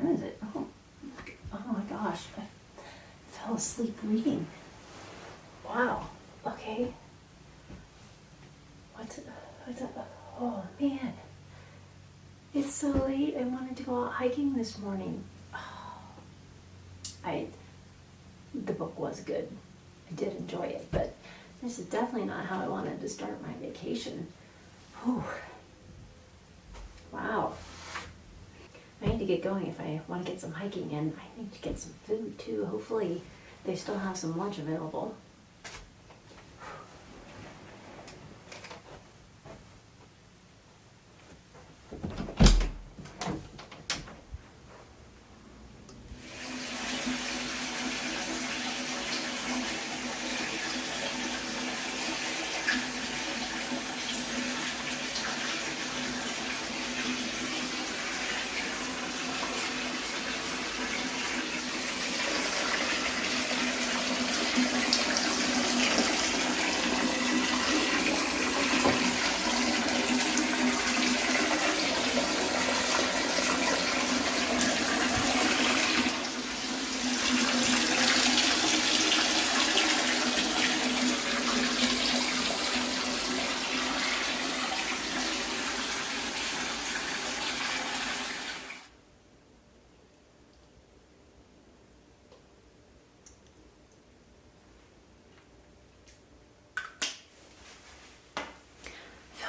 time is it? Oh my gosh, I fell asleep reading. Wow, okay. Oh man. It's so late. I wanted to go out hiking this morning. The book was good. I did enjoy it, but this is definitely not how I wanted to start my vacation. Whew. Wow. I need to get going if I want to get some hiking, and I need to get some food too. Hopefully they still have some lunch available.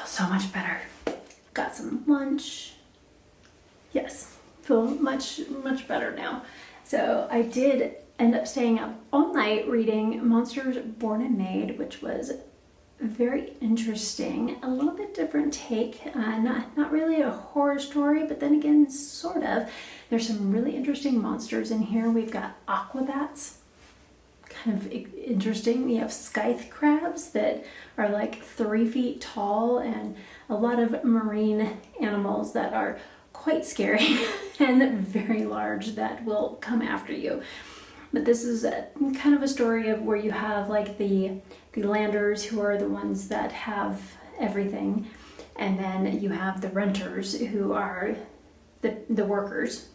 So much better. Got some lunch. Yes, feel much better now. So I did end up staying up all night reading Monsters Born and Made, which was very interesting. A little bit different take. Not really a horror story, but then again, sort of. There's some really interesting monsters in here. We've got aquabats. Kind of interesting. We have scythe crabs that are like 3 feet tall, and a lot of marine animals that are quite scary and very large that will come after you. But this is kind of a story of where you have like the landers, who are the ones that have everything, and then you have the renters, who are the workers.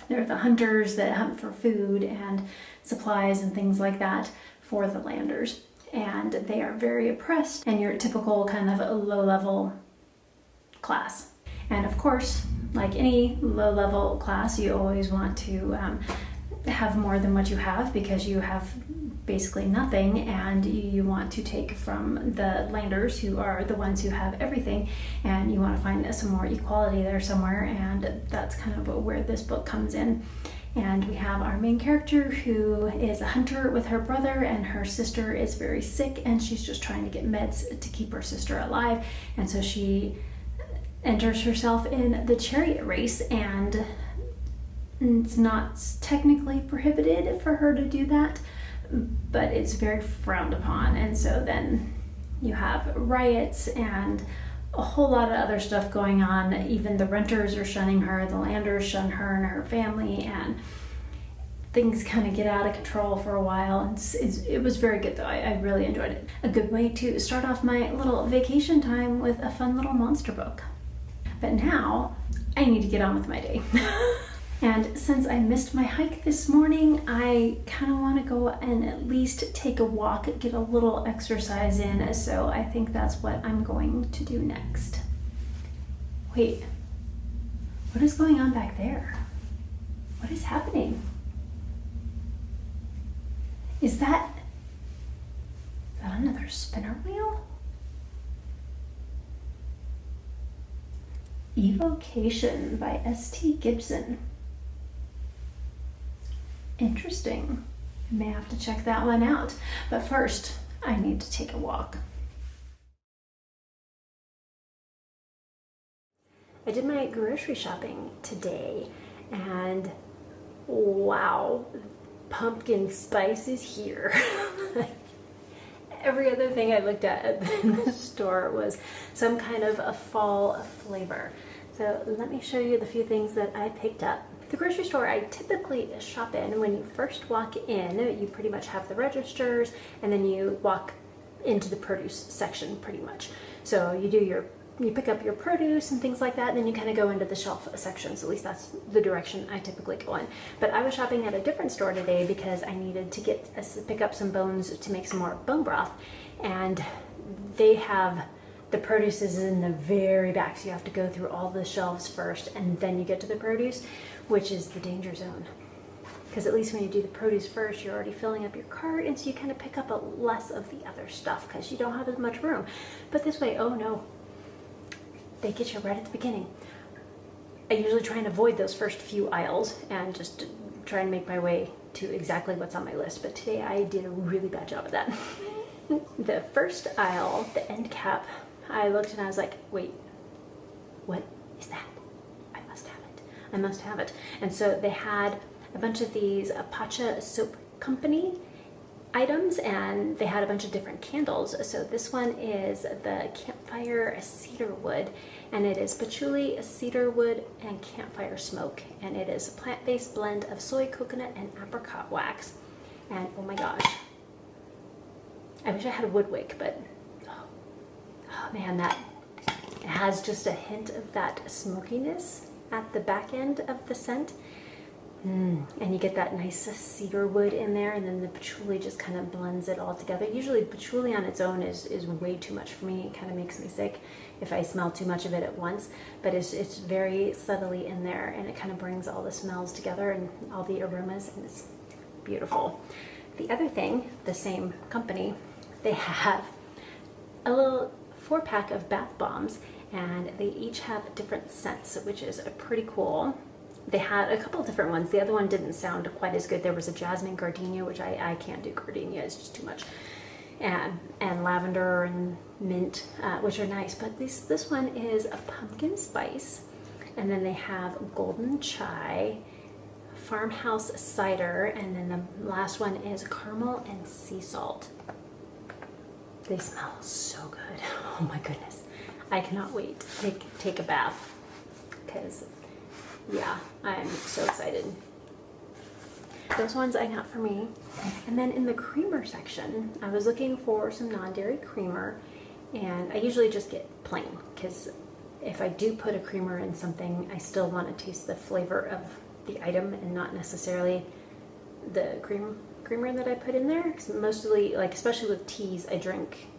They're the hunters that hunt for food and supplies and things like that for the landers. And they are very oppressed, and your typical kind of a low-level class. And of course, like any low-level class, you always want to have more than what you have, because you have basically nothing, and you want to take from the landers, who are the ones who have everything, and you want to find some more equality there somewhere. And that's kind of where this book comes in. And we have our main character, who is a hunter with her brother, and her sister is very sick, and she's just trying to get meds to keep her sister alive. And so she enters herself in the chariot race, and it's not technically prohibited for her to do that, but it's very frowned upon. And so then you have riots and a whole lot of other stuff going on. Even the renters are shunning her, the landers shun her and her family, and things kind of get out of control for a while. It was very good though. I really enjoyed it. A good way to start off my little vacation time with a fun little monster book. But now I need to get on with my day. And since I missed my hike this morning, I kind of want to go and at least take a walk, get a little exercise in. So I think that's what I'm going to do next. Wait, what is going on back there? What is happening? Is that another spinner wheel? Evocation by S.T. Gibson. Interesting. I may have to check that one out. But first, I need to take a walk. I did my grocery shopping today, and wow, pumpkin spice is here. Every other thing I looked at in the store was some kind of a fall flavor. So let me show you the few things that I picked up. The grocery store I typically shop in, when you first walk in, you pretty much have the registers, and then you walk into the produce section pretty much. So you do your you pick up your produce and things like that, and then you kind of go into the shelf sections. At least that's the direction I typically go in. But I was shopping at a different store today because I needed to pick up some bones to make some more bone broth, and they have the produce is in the very back, so you have to go through all the shelves first, and then you get to the produce, which is the danger zone. Because at least when you do the produce first, you're already filling up your cart, and so you kind of pick up less of the other stuff because you don't have as much room. But this way, oh no, they get you right at the beginning. I usually try and avoid those first few aisles and just try and make my way to exactly what's on my list. But today I did a really bad job of that. The first aisle, the end cap, I looked and I was like, wait, what is that? I must have it. I must have it. And so they had a bunch of these Apache Soap Company items, and they had a bunch of different candles. So this one is the Campfire Cedar Wood, and it is patchouli, cedar wood, and campfire smoke. And it is a plant-based blend of soy, coconut, and apricot wax. And oh my gosh, I wish I had a wood wick, but oh man, that it has just a hint of that smokiness at the back end of the scent. And you get that nice cedar wood in there, and then the patchouli just kind of blends it all together. Usually patchouli on its own is way too much for me. It kind of makes me sick if I smell too much of it at once, but it's very subtly in there, and it kind of brings all the smells together and all the aromas, and it's beautiful. The other thing, the same company, they have a little 4-pack of bath bombs, and they each have different scents, which is pretty cool. They had a couple of different ones. The other one didn't sound quite as good. There was a jasmine gardenia, which I can't do gardenia, it's just too much. And lavender and mint, which are nice. But this one is a pumpkin spice. And then they have golden chai, farmhouse cider, and then the last one is caramel and sea salt. They smell so good. Oh my goodness. I cannot wait to take a bath, because yeah, I'm so excited. Those ones I got for me. And then in the creamer section, I was looking for some non-dairy creamer, and I usually just get plain, because if I do put a creamer in something, I still want to taste the flavor of the item and not necessarily the creamer that I put in there. Because mostly, like especially with teas, I drink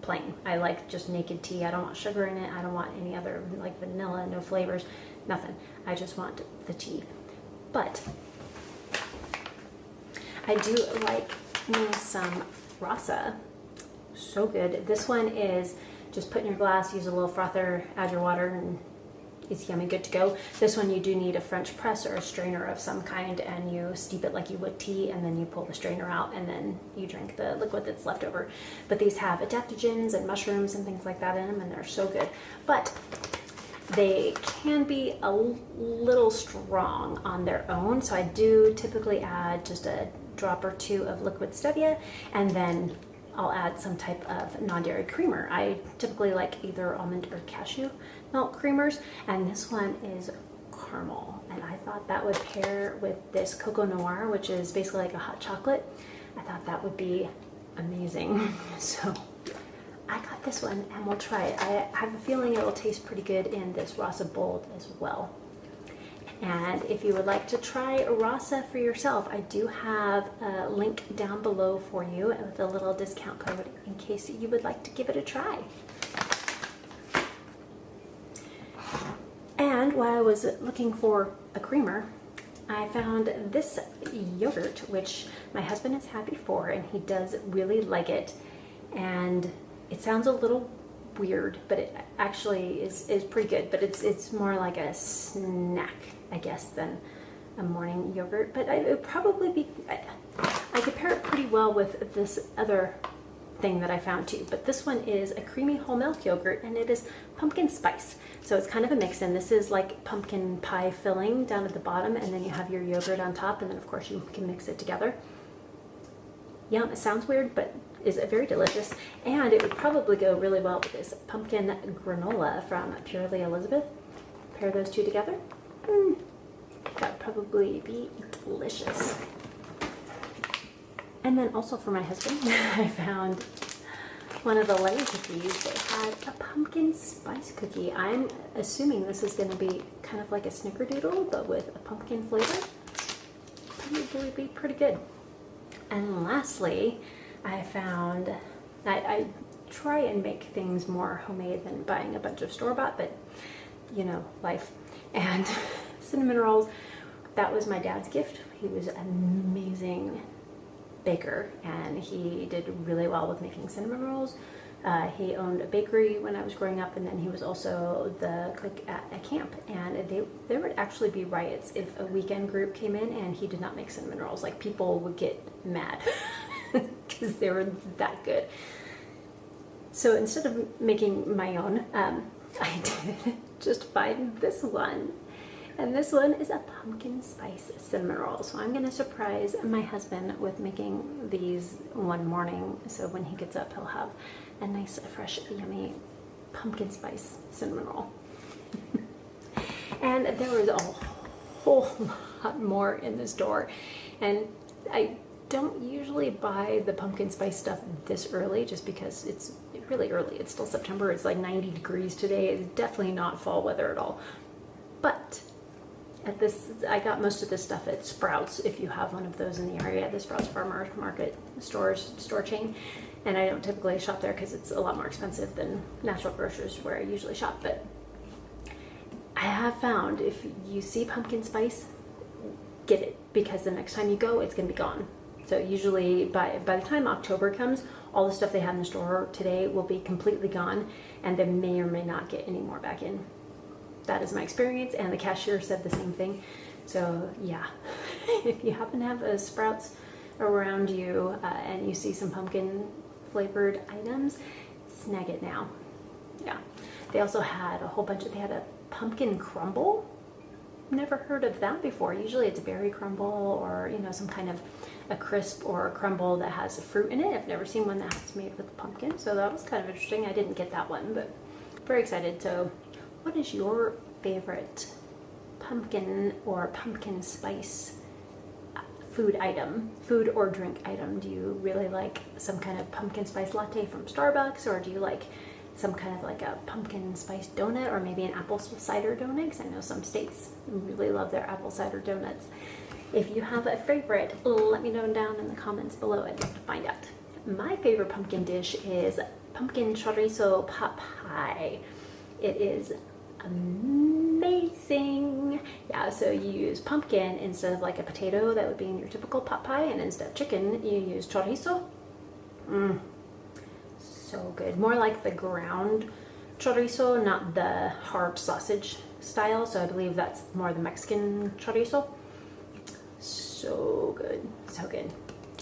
plain. I like just naked tea. I don't want sugar in it. I don't want any other, like vanilla, no flavors, nothing. I just want the tea. But I do like me some rasa. So good. This one is just put in your glass, use a little frother, add your water, and it's yummy, good to go. This one you do need a French press or a strainer of some kind, and you steep it like you would tea, and then you pull the strainer out, and then you drink the liquid that's left over. But these have adaptogens and mushrooms and things like that in them, and they're so good. But they can be a little strong on their own, so I do typically add just a drop or two of liquid stevia, and then I'll add some type of non-dairy creamer. I typically like either almond or cashew milk creamers, and this one is caramel, and I thought that would pair with this cocoa noir, which is basically like a hot chocolate. I thought that would be amazing. So I got this one, and we'll try it. I have a feeling it will taste pretty good in this Rasa Bold as well. And if you would like to try Rasa for yourself, I do have a link down below for you with a little discount code in case you would like to give it a try. And while I was looking for a creamer, I found this yogurt, which my husband is happy for, and he does really like it. And it sounds a little weird, but it actually is pretty good. But it's more like a snack, I guess, than a morning yogurt. But it would probably be, I could pair it pretty well with this other thing that I found too. But this one is a creamy whole milk yogurt, and it is pumpkin spice. So it's kind of a mix in. This is like pumpkin pie filling down at the bottom, and then you have your yogurt on top, and then of course you can mix it together. Yum, it sounds weird, but is very delicious. And it would probably go really well with this pumpkin granola from Purely Elizabeth. Pair those two together. That would probably be delicious. And then also for my husband, I found one of the lemon cookies, they had a pumpkin spice cookie. I'm assuming this is going to be kind of like a snickerdoodle, but with a pumpkin flavor. Probably be pretty good. And lastly, I found, I try and make things more homemade than buying a bunch of store-bought, but you know, life. And cinnamon rolls, that was my dad's gift. He was an amazing baker, and he did really well with making cinnamon rolls. He owned a bakery when I was growing up, and then he was also the cook at a camp. And there would actually be riots if a weekend group came in and he did not make cinnamon rolls. Like, people would get mad because they were that good. So instead of making my own, I did just find this one. And this one is a pumpkin spice cinnamon roll. So I'm gonna surprise my husband with making these one morning. So when he gets up, he'll have a nice, fresh, yummy pumpkin spice cinnamon roll. And there was a whole lot more in the store. And I don't usually buy the pumpkin spice stuff this early just because it's really early. It's still September. It's like 90 degrees today. It's definitely not fall weather at all. But at this, I got most of this stuff at Sprouts, if you have one of those in the area, the Sprouts Farmers Market store chain. And I don't typically shop there because it's a lot more expensive than Natural Grocers where I usually shop. But I have found if you see pumpkin spice, get it, because the next time you go, it's going to be gone. So usually by the time October comes, all the stuff they had in the store today will be completely gone, and they may or may not get any more back in. That is my experience, and the cashier said the same thing. So yeah, if you happen to have a Sprouts around you and you see some pumpkin flavored items, snag it now. Yeah, they also had a whole bunch of, they had a pumpkin crumble. Never heard of that before. Usually it's a berry crumble or, you know, some kind of a crisp or a crumble that has a fruit in it. I've never seen one that's made with pumpkin, so that was kind of interesting. I didn't get that one, but very excited. So what is your favorite pumpkin or pumpkin spice food item, food or drink item? Do you really like some kind of pumpkin spice latte from Starbucks, or do you like some kind of like a pumpkin spice donut, or maybe an apple cider donut? Because I know some states really love their apple cider donuts. If you have a favorite, let me know down in the comments below. I'd love to find out. My favorite pumpkin dish is pumpkin chorizo pot pie. It is amazing. Yeah, so you use pumpkin instead of like a potato that would be in your typical pot pie, and instead of chicken, you use chorizo. So good. More like the ground chorizo, not the hard sausage style. So I believe that's more the Mexican chorizo. So good, so good.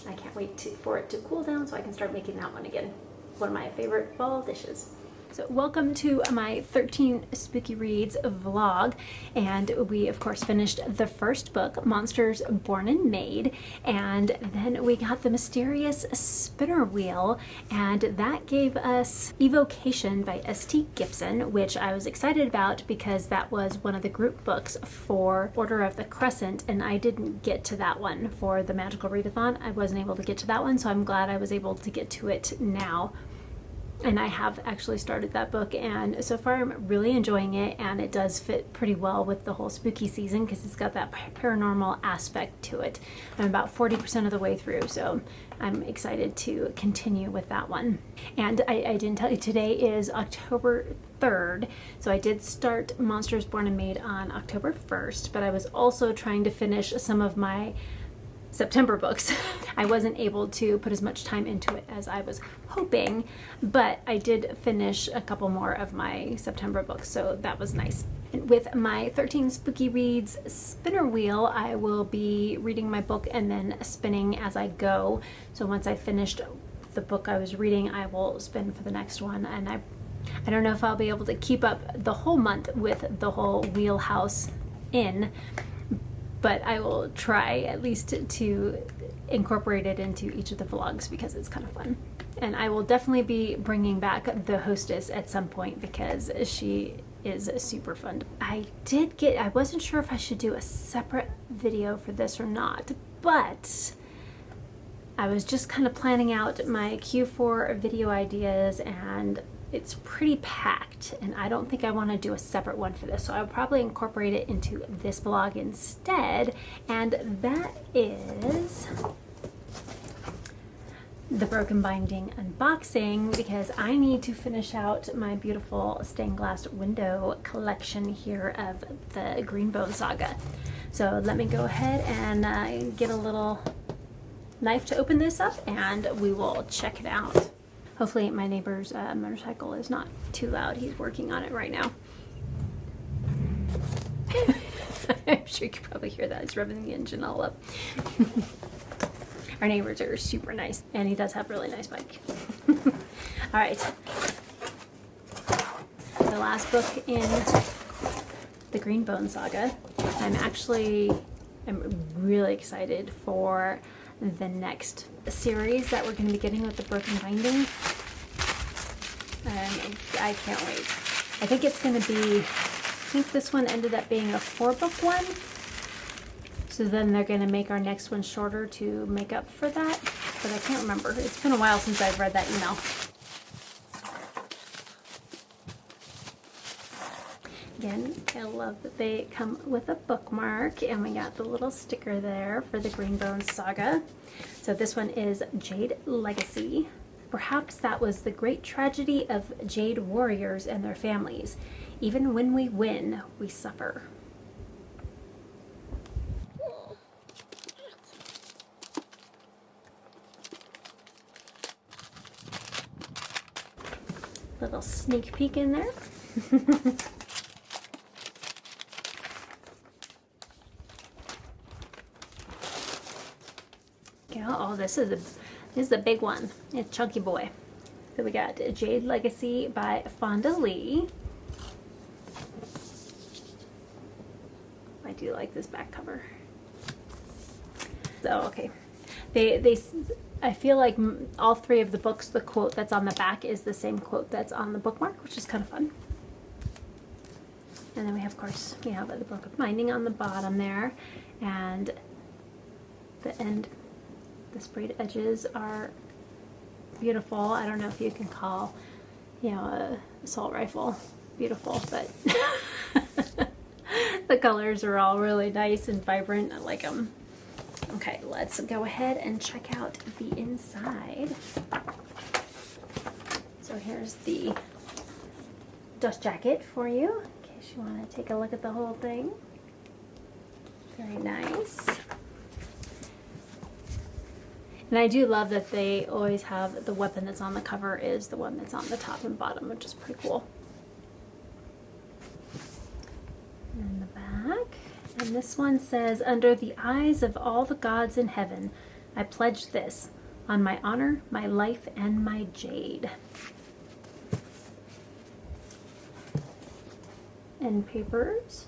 I can't wait for it to cool down so I can start making that one again. One of my favorite fall dishes. So welcome to my 13 Spooky Reads vlog, and we of course finished the first book, Monsters Born and Made, and then we got the mysterious spinner wheel, and that gave us Evocation by S.T. Gibson, which I was excited about because that was one of the group books for Order of the Crescent, and I didn't get to that one for the Magical Readathon. I wasn't able to get to that one, so I'm glad I was able to get to it now. And I have actually started that book, and so far I'm really enjoying it, and it does fit pretty well with the whole spooky season because it's got that paranormal aspect to it. I'm about 40% of the way through, so I'm excited to continue with that one. And I didn't tell you, today is October 3rd, so I did start Monsters Born and Made on October 1st, but I was also trying to finish some of my September books. I wasn't able to put as much time into it as I was hoping, but I did finish a couple more of my September books, so that was nice. And with my 13 Spooky Reads spinner wheel, I will be reading my book and then spinning as I go. So once I finished the book I was reading, I will spin for the next one, and I don't know if I'll be able to keep up the whole month with the whole wheelhouse in, but I will try at least to incorporate it into each of the vlogs because it's kind of fun. And I will definitely be bringing back the hostess at some point because she is super fun. I wasn't sure if I should do a separate video for this or not, but I was just kind of planning out my Q4 video ideas, and it's pretty packed, and I don't think I want to do a separate one for this, so I'll probably incorporate it into this blog instead, and that is the Broken Binding unboxing, because I need to finish out my beautiful stained glass window collection here of the Greenbone Saga. So let me go ahead and get a little knife to open this up, and we will check it out. Hopefully my neighbor's motorcycle is not too loud. He's working on it right now. I'm sure you can probably hear that. It's revving the engine all up. Our neighbors are super nice, and he does have a really nice bike. All right. The last book in the Greenbone Saga. I'm really excited for the next series that we're going to be getting with the Broken Binding. And I can't wait. I think it's going to be, I think this one ended up being a 4-book one. So then they're going to make our next one shorter to make up for that. But I can't remember. It's been a while since I've read that email. Again, I love that they come with a bookmark, and we got the little sticker there for the Greenbone Saga. So this one is Jade Legacy. Perhaps that was the great tragedy of Jade warriors and their families. Even when we win, we suffer. Little sneak peek in there. Oh, this is a big one. It's Chunky Boy. So we got Jade Legacy by Fonda Lee. I do like this back cover. So okay, I feel like all three of the books, the quote that's on the back is the same quote that's on the bookmark, which is kind of fun. And then we have, of course, we have the Broken Binding on the bottom there, and the end. The sprayed edges are beautiful. I don't know if you can call, you know, a assault rifle beautiful, but the colors are all really nice and vibrant. I like them. Okay, let's go ahead and check out the inside. So here's the dust jacket for you, in case you want to take a look at the whole thing. Very nice. And I do love that they always have the weapon that's on the cover is the one that's on the top and bottom, which is pretty cool. And the back. And this one says, under the eyes of all the gods in heaven, I pledge this, on my honor, my life, and my jade. And papers.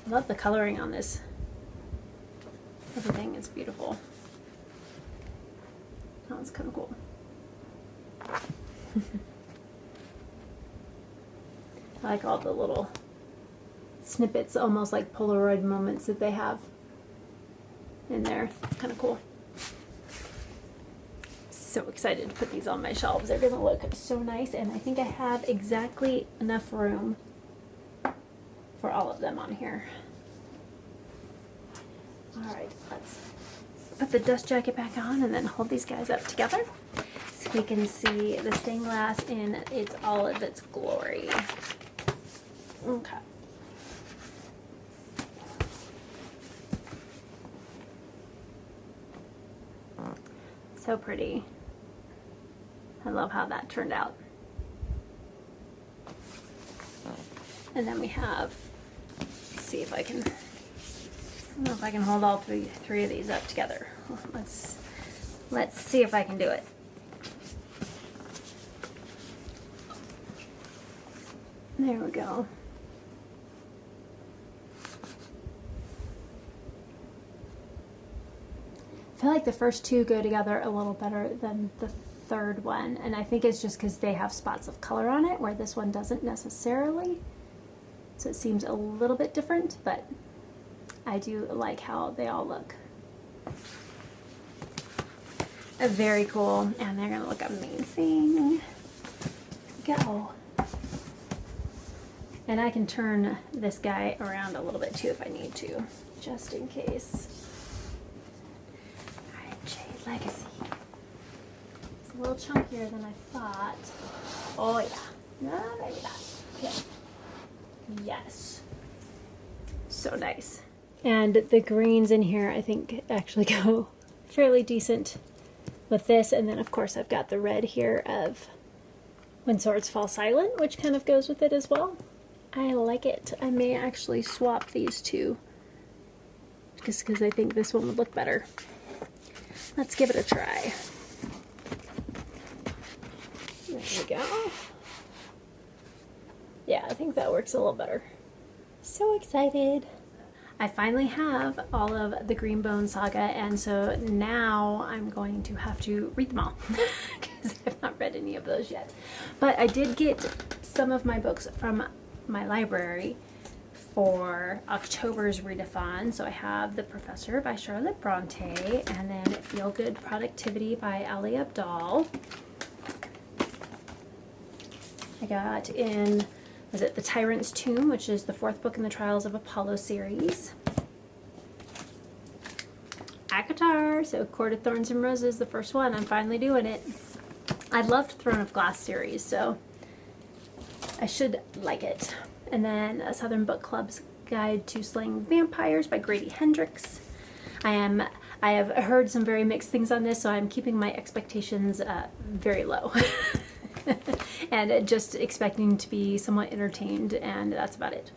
I love the coloring on this. Everything is beautiful. That was kind of cool. I like all the little snippets, almost like Polaroid moments that they have in there. It's kind of cool. So excited to put these on my shelves. They're going to look so nice, and I think I have exactly enough room for all of them on here. All right, let's put the dust jacket back on and then hold these guys up together so we can see the stained glass in all of its glory. Okay. So pretty. I love how that turned out. And then we have, let's see if I can, I don't know if I can hold all three of these up together. Let's see if I can do it. There we go. I feel like the first two go together a little better than the third one, and I think it's just because they have spots of color on it where this one doesn't necessarily. So it seems a little bit different, but I do like how they all look. very cool, and they're gonna look amazing. Go. And I can turn this guy around a little bit too if I need to, just in case. All right, Jade Legacy. It's a little chunkier than I thought. Oh yeah, no, maybe not. Okay. Yes. So nice. And the greens in here, I think, actually go fairly decent with this. And then, of course, I've got the red here of When Swords Fall Silent, which kind of goes with it as well. I like it. I may actually swap these two, just because I think this one would look better. Let's give it a try. There we go. Yeah, I think that works a little better. So excited. I finally have all of the Greenbone Saga, and so now I'm going to have to read them all because I've not read any of those yet. But I did get some of my books from my library for October's readathon. So I have The Professor by Charlotte Bronte, and then Feel Good Productivity by Ali Abdaal. I got in, was it The Tyrant's Tomb, which is the 4th book in the Trials of Apollo series. ACOTAR, so Court of Thorns and Roses, the first one. I'm finally doing it. I loved Throne of Glass series, so I should like it. And then a Southern Book Club's Guide to Slaying Vampires by Grady Hendrix. I have heard some very mixed things on this, so I'm keeping my expectations very low. And just expecting to be somewhat entertained, and that's about it.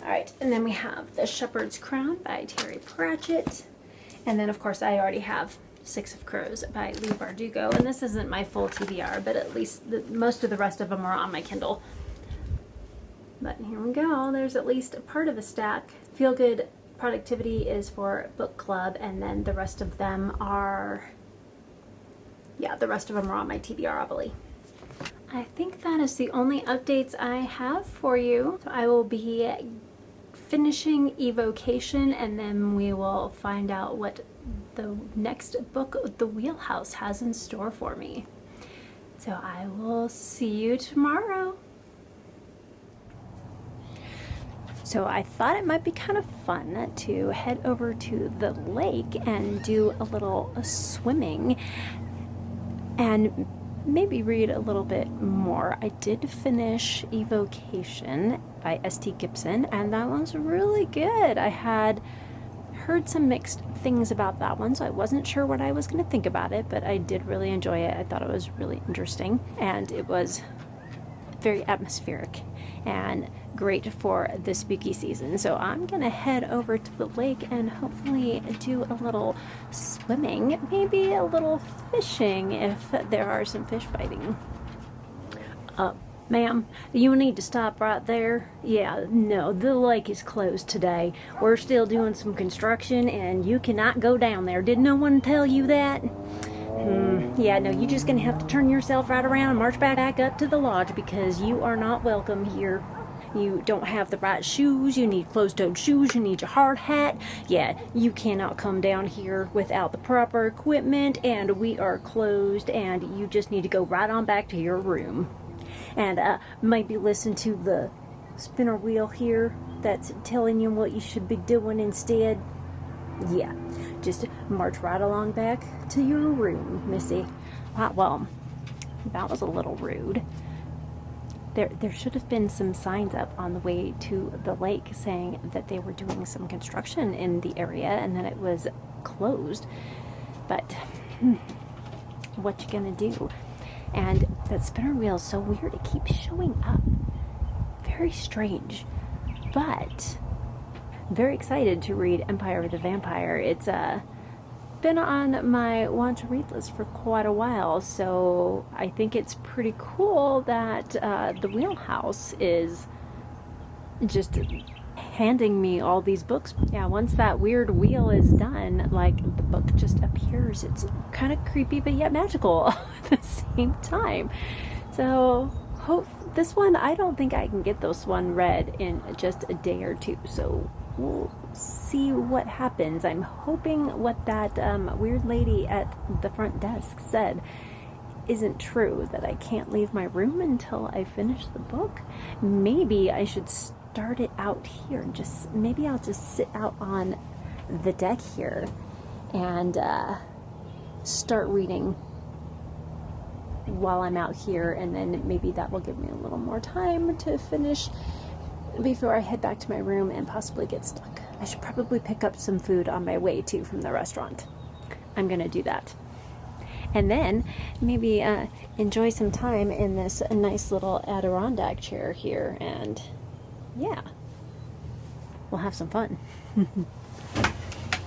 All right, and then we have The Shepherd's Crown by Terry Pratchett. And then, of course, I already have Six of Crows by Leigh Bardugo. And this isn't my full TBR, but at least most of the rest of them are on my Kindle. But here we go. There's at least a part of the stack. Feel Good Productivity is for book club, and then the rest of them are, yeah, the rest of them are on my TBR, I believe. I think that is the only updates I have for you. So I will be finishing Evocation, and then we will find out what the next book, The Wheelhouse, has in store for me. So I will see you tomorrow. So I thought it might be kind of fun to head over to the lake and do a little swimming and maybe read a little bit more. I did finish Evocation by S.T. Gibson, and that was really good. I had heard some mixed things about that one, so I wasn't sure what I was going to think about it, but I did really enjoy it. I thought it was really interesting, and it was very atmospheric and great for the spooky season. So I'm gonna head over to the lake and hopefully do a little swimming, maybe a little fishing if there are some fish biting. Ma'am, you need to stop right there. Yeah, no, the lake is closed today. We're still doing some construction and you cannot go down there. Did no one tell you that? Yeah, no, you're just gonna have to turn yourself right around and march back up to the lodge because you are not welcome here. You don't have the right shoes, you need closed-toed shoes, you need your hard hat. Yeah, you cannot come down here without the proper equipment, and we are closed, and you just need to go right on back to your room. And maybe listen to the spinner wheel here that's telling you what you should be doing instead. Yeah, just march right along back to your room, Missy. Well, that was a little rude. There should have been some signs up on the way to the lake saying that they were doing some construction in the area and that it was closed. But what you gonna do? And that spinner wheel is so weird. It keeps showing up. Very strange. But very excited to read Empire of the Vampire. It's been on my want to read list for quite a while, so I think it's pretty cool that the Wheelhouse is just handing me all these books. Yeah, once that weird wheel is done, like, the book just appears. It's kind of creepy but yet magical at the same time. So this one, I don't think I can get this one read in just a day or two, so we'll see what happens. I'm hoping what that weird lady at the front desk said isn't true, that I can't leave my room until I finish the book. Maybe I should start it out here. Maybe I'll just sit out on the deck here and start reading while I'm out here, and then maybe that will give me a little more time to finish before I head back to my room and possibly get stuck. I should probably pick up some food on my way too from the restaurant. I'm gonna do that. And then maybe enjoy some time in this nice little Adirondack chair here, and yeah, we'll have some fun.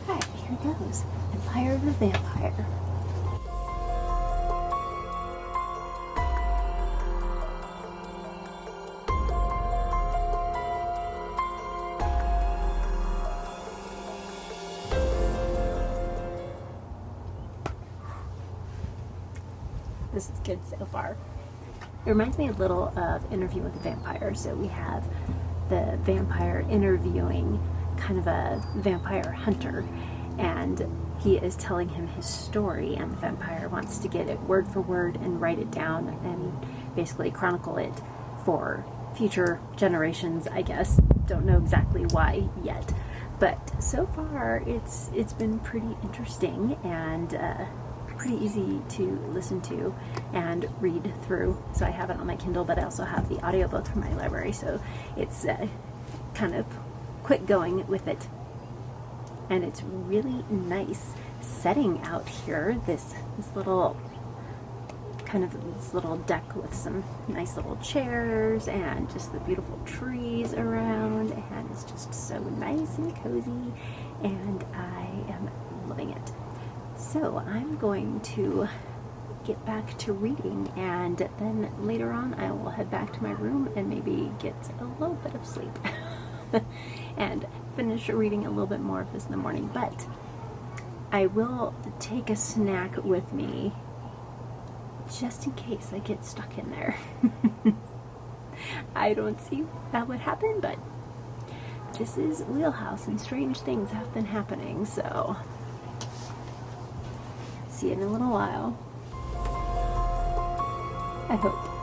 Alright, here goes. Empire of the Vampire. This is good so far. It reminds me a little of Interview with a Vampire. So we have the vampire interviewing kind of a vampire hunter, and he is telling him his story, and the vampire wants to get it word for word and write it down and basically chronicle it for future generations, I guess. Don't know exactly why yet, but so far it's been pretty interesting and pretty easy to listen to and read through. So I have it on my Kindle, but I also have the audiobook from my library, so it's kind of quick going with it. And it's really nice setting out here, this little kind of this little deck with some nice little chairs and just the beautiful trees around, and it's just so nice and cozy, and I am loving it. So I'm going to get back to reading, and then later on I will head back to my room and maybe get a little bit of sleep and finish reading a little bit more of this in the morning. But I will take a snack with me just in case I get stuck in there. I don't see that would happen, but this is Wheelhouse and strange things have been happening, so see you in a little while. I hope.